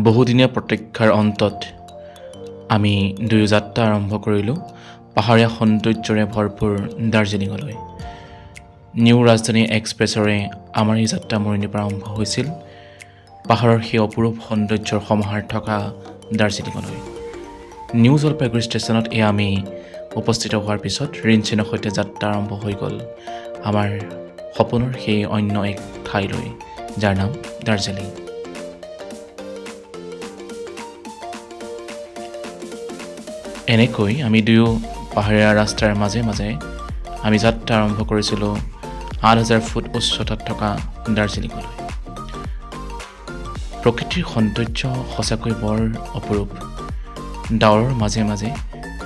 বহুদিনীয়া প্ৰতীক্ষাৰ অন্তত আমি দুয়ো যাত্ৰা আৰম্ভ কৰিলোঁ পাহাৰীয়া সৌন্দৰ্যৰে ভৰপূৰ দাৰ্জিলিঙলৈ। নিউ ৰাজধানী এক্সপ্ৰেছৰে আমাৰ এই যাত্ৰা মৰিণীৰ পৰা আৰম্ভ হৈছিল পাহাৰৰ সেই অপৰূপ সৌন্দৰ্যৰ সমাহাৰ থকা দাৰ্জিলিঙলৈ। নিউ জলপাইগুৰি ষ্টেচনত আমি উপস্থিত হোৱাৰ পিছত ৰিনচিনৰ সৈতে যাত্ৰা আৰম্ভ হৈ গ'ল আমাৰ সপোনৰ সেই অন্য এক ঠাইলৈ, যাৰ নাম দাৰ্জিলিং। এনেকৈ আমি দুয়ো পাহাৰীয়া ৰাস্তাৰ মাজে মাজে আমি যাত্ৰা আৰম্ভ কৰিছিলোঁ ৮,০০০ ফুট উচ্চতাত থকা দাৰ্জিলিঙলৈ। প্ৰকৃতিৰ সৌন্দৰ্য সঁচাকৈ বৰ অপৰূপ। ডাৱৰৰ মাজে মাজে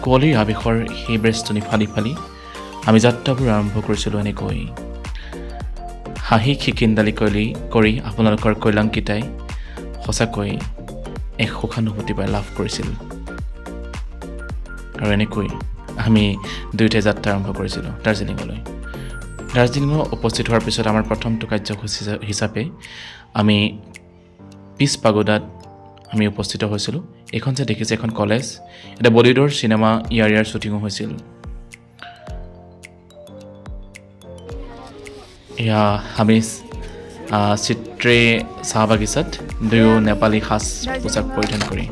কুঁৱলীৰ আৱেশৰ সেই বেষ্টনী ফালি ফালি আমি যাত্ৰাবোৰ আৰম্ভ কৰিছিলোঁ এনেকৈ। হাঁহি খিকিন্দালি কৰি আপোনালোকৰ কৈলাংকিতাই সঁচাকৈ এক সুখানুভূতি লাভ কৰিছিল। আৰু এনেকৈ আমি দুয়োটাই যাত্ৰা আৰম্ভ কৰিছিলোঁ দাৰ্জিলিঙলৈ। দাৰ্জিলিঙত উপস্থিত হোৱাৰ পিছত আমাৰ প্ৰথমটো কাৰ্যসূচী হিচাপে আমি পিছ পাগোডাত আমি উপস্থিত হৈছিলোঁ। এইখন যে দেখিছে এখন কলেজ, এটা বলিউডৰ চিনেমা ইয়াৰ শ্বুটিঙো হৈছিল। এয়া আমি চিত্ৰে চাহ বাগিচাত দুয়ো নেপালী সাজ পোছাক পৰিধান কৰি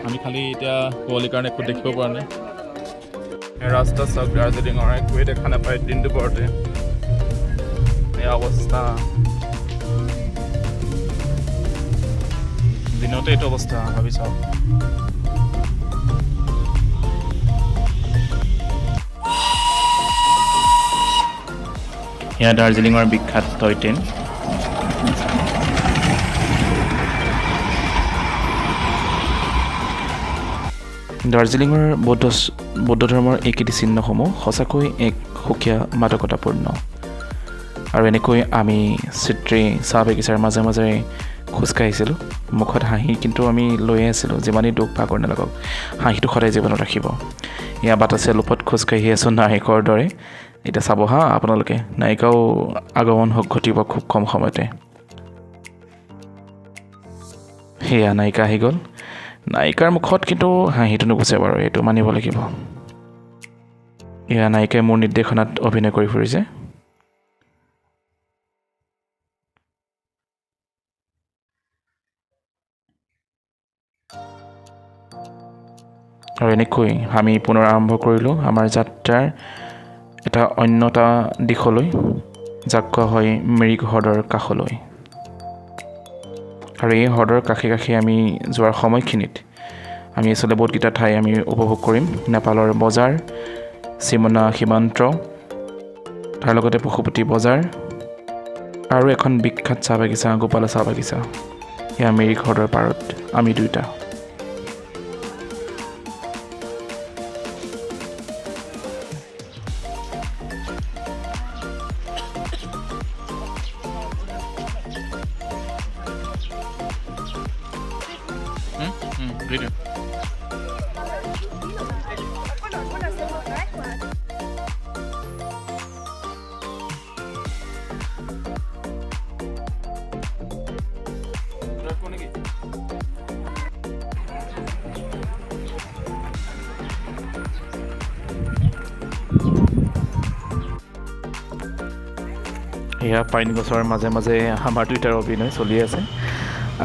আমি খালি এতিয়া কুঁৱলীৰ কাৰণে একো দেখিব পৰা নাই। ৰাস্তা চাওক, দাৰ্জিলিঙৰ একোৱে দেখা নাপায় দিনটো পৰতে। এই অৱস্থা, দিনতে এইটো অৱস্থা, ভাবি চাওক। এয়া দাৰ্জিলিঙৰ বিখ্যাত টয় ট্ৰেইন। দাৰ্জিলিঙৰ বৌদ্ধ ধৰ্মৰ এই কীৰ্তিচিহ্নসমূহ সঁচাকৈ এক সুকীয়া মাদকতাপূৰ্ণ। আৰু এনেকৈ আমি চিত্ৰী চাহ বাগিচাৰ মাজে মাজে খোজকাঢ়িছিলোঁ। মুখত হাঁহি কিন্তু আমি লৈয়ে আছিলোঁ, যিমানেই দুখ ভাগৰ নালাগক হাঁহিটো সদায় জীৱনত ৰাখিব। এয়া বাটাচে লোপত খোজকাঢ়ি আছোঁ নায়কৰ দৰে। এতিয়া চাব হা আপোনালোকে, নায়িকাও আগমন ঘটিব খুব কম সময়তে। সেয়া নায়িকা আহি গ'ল। নায়িকাৰ মুখত কিন্তু হাঁহিটো নুগুচে বাৰু, এইটো মানিব লাগিব। এয়া নায়িকাই মোৰ নিৰ্দেশনাত অভিনয় কৰি ফুৰিছে। আৰু এনেকৈ আমি পুনৰ আৰম্ভ কৰিলোঁ আমাৰ যাত্ৰাৰ এটা অন্যতা দিশলৈ, যাক কোৱা হয় মিৰিক হ্ৰদৰ কাষলৈ। আৰু এই হ্ৰদৰ কাষে কাষে আমি যোৱাৰ সময়খিনিত আমি আচলতে বহুতকেইটা ঠাই আমি উপভোগ কৰিম। নেপালৰ বজাৰ, চিমনা সীমান্ত, তাৰ লগতে পশুপতি বজাৰ আৰু এখন বিখ্যাত চাহ বাগিচা, গোপালা চাহ বাগিচা। এয়া মিৰিক হ্ৰদৰ পাৰত আমি দুয়োটা। ভিডিঅ' এয়া পাইন গছৰ মাজে মাজে আমাৰ দুয়োটাৰ অভিনয় চলি আছে।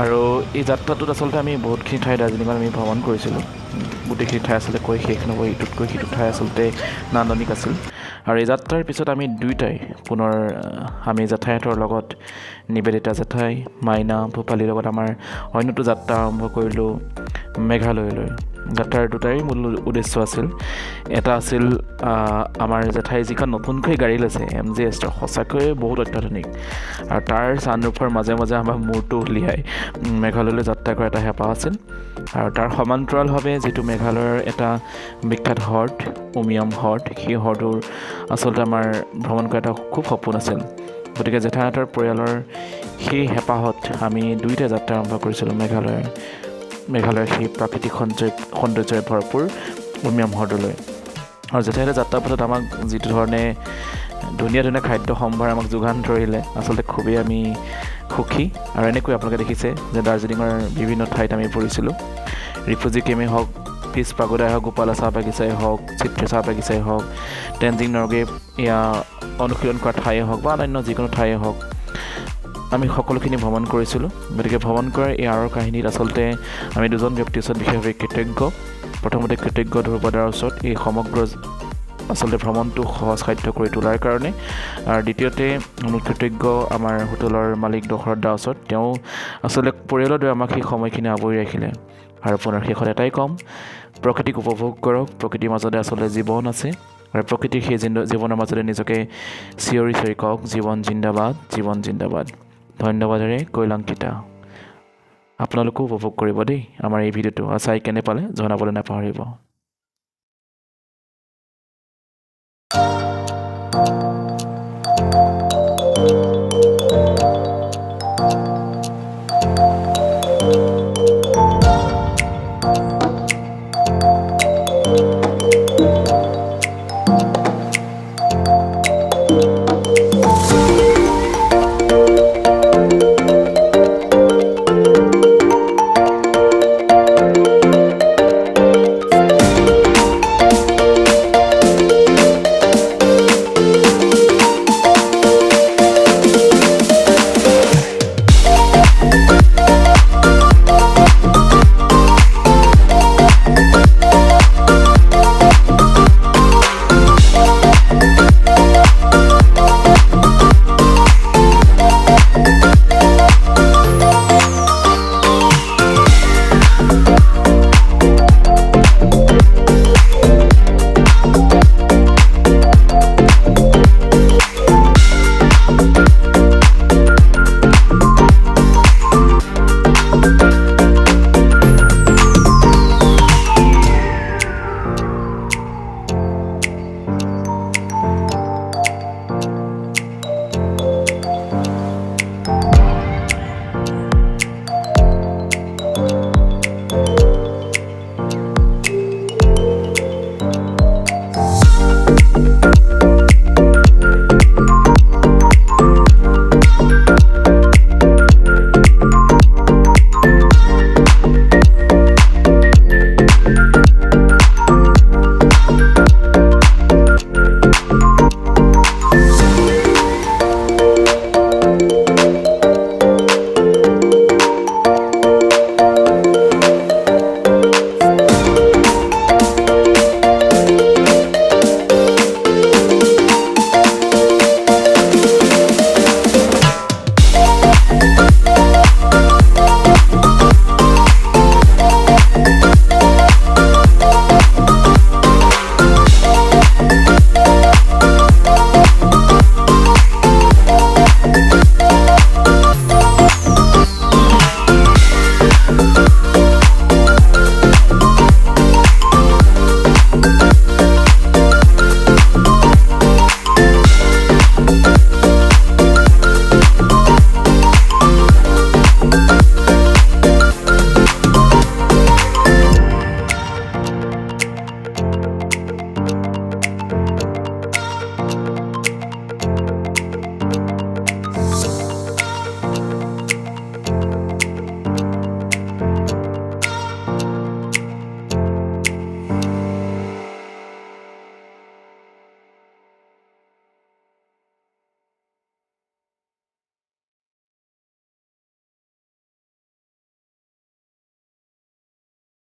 আৰু এই যাত্ৰাটোত আচলতে আমি বহুতখিনি ঠাই দাৰ্জিলিঙত আমি ভ্ৰমণ কৰিছিলোঁ। গোটেইখিনি ঠাই আচলতে কৈ শেষ নহয়, ইটোতকৈ সিটো ঠাই আচলতে নান্দনিক আছিল। আৰু এই যাত্ৰাৰ পিছত আমি দুয়োটাই পুনৰ আমি জেঠাইহঁতৰ লগত, নিবেদিতা জেঠাই, মাইনা, ভূপালীৰ লগত আমাৰ অন্যটো যাত্ৰা আৰম্ভ কৰিলোঁ মেঘালয়লৈ। যাত্ৰাৰ দুটাই মূল উদ্দেশ্য আছিল। এটা আছিল আমাৰ জেঠাই যিখন নতুনকৈ গাড়ী লৈছে MG সঁচাকৈয়ে বহুত অত্যাধুনিক, আৰু তাৰ ছানৰুফৰ মাজে মাজে আমাৰ মূৰটো উলিয়াই মেঘালয়লৈ যাত্ৰা কৰা এটা হেঁপাহ আছিল। আৰু তাৰ সমান্তৰালভাৱে যিটো মেঘালয়ৰ এটা বিখ্যাত হ্ৰদ, উমিয়াম হ্ৰদ, সেই হ্ৰদৰ আচলতে আমাৰ ভ্ৰমণ কৰা এটা খুব সপোন আছিল। গতিকে জেঠাইহঁতৰ পৰিয়ালৰ সেই হেঁপাহত আমি দুয়োটা যাত্ৰা আৰম্ভ কৰিছিলোঁ মেঘালয়ৰ সেই প্ৰাকৃতিক সৌন্দৰ্যৰে ভৰপূৰ উমিয়াম হ্ৰদলৈ। আৰু জেঠাইহঁতে যাত্ৰা পথত আমাক যিটো ধৰণে ধুনীয়া ধুনীয়া খাদ্য সম্ভাৰ আমাক যোগান ধৰিলে, আচলতে খুবেই আমি সুখী। আৰু এনেকৈ আপোনালোকে দেখিছে যে দাৰ্জিলিঙৰ বিভিন্ন ঠাইত আমি ফুৰিছিলোঁ। ৰিফিউজি কেম্পেই হওক, পিছ পাগোদাই হওক, গোপালা চাহ বাগিচাই হওক, চিত্ৰী চাহ বাগিচাই হওক, টেনজিং নৰগে এয়া অনুশীলন কৰা ঠাইয়ে হওক বা অন্যান্য যিকোনো ঠাইয়ে হওক, আমি সকলোখিনি ভ্ৰমণ কৰিছিলোঁ। গতিকে ভ্ৰমণ কৰাৰ এই আঁৰৰ কাহিনীত আচলতে আমি দুজন ব্যক্তিৰ ওচৰত বিশেষভাৱে কৃতজ্ঞ। প্ৰথমতে কৃতজ্ঞ ধ্ৰুৱদাৰ ওচৰত এই সমগ্ৰ আচলতে ভ্ৰমণটো সহজসাধ্য কৰি তোলাৰ কাৰণে, আৰু দ্বিতীয়তে আমি কৃতজ্ঞ আমাৰ হোটেলৰ মালিক দশৰথ দাৰ ওচৰত। তেওঁ আচলতে পৰিয়ালৰ দৰে আমাক সেই সময়খিনি আৱৰি ৰাখিলে। আৰু পুনৰ শেষত এটাই ক'ম, প্ৰকৃতিক উপভোগ কৰক। প্ৰকৃতিৰ মাজতে আচলতে জীৱন আছে, আৰু প্ৰকৃতিৰ সেই জীৱনৰ মাজতে নিজকে চিঞৰি চিঞৰি কওক, জীৱন জিন্দাবাদ, জীৱন জিন্দাবাদ। ধন্যবাদেৰে কৈলাংকিতা। আপোনালোকেও উপভোগ কৰিব দেই আমাৰ এই ভিডিঅ'টো, আৰু চাই কেনে পালে জনাবলৈ নাপাহৰিব।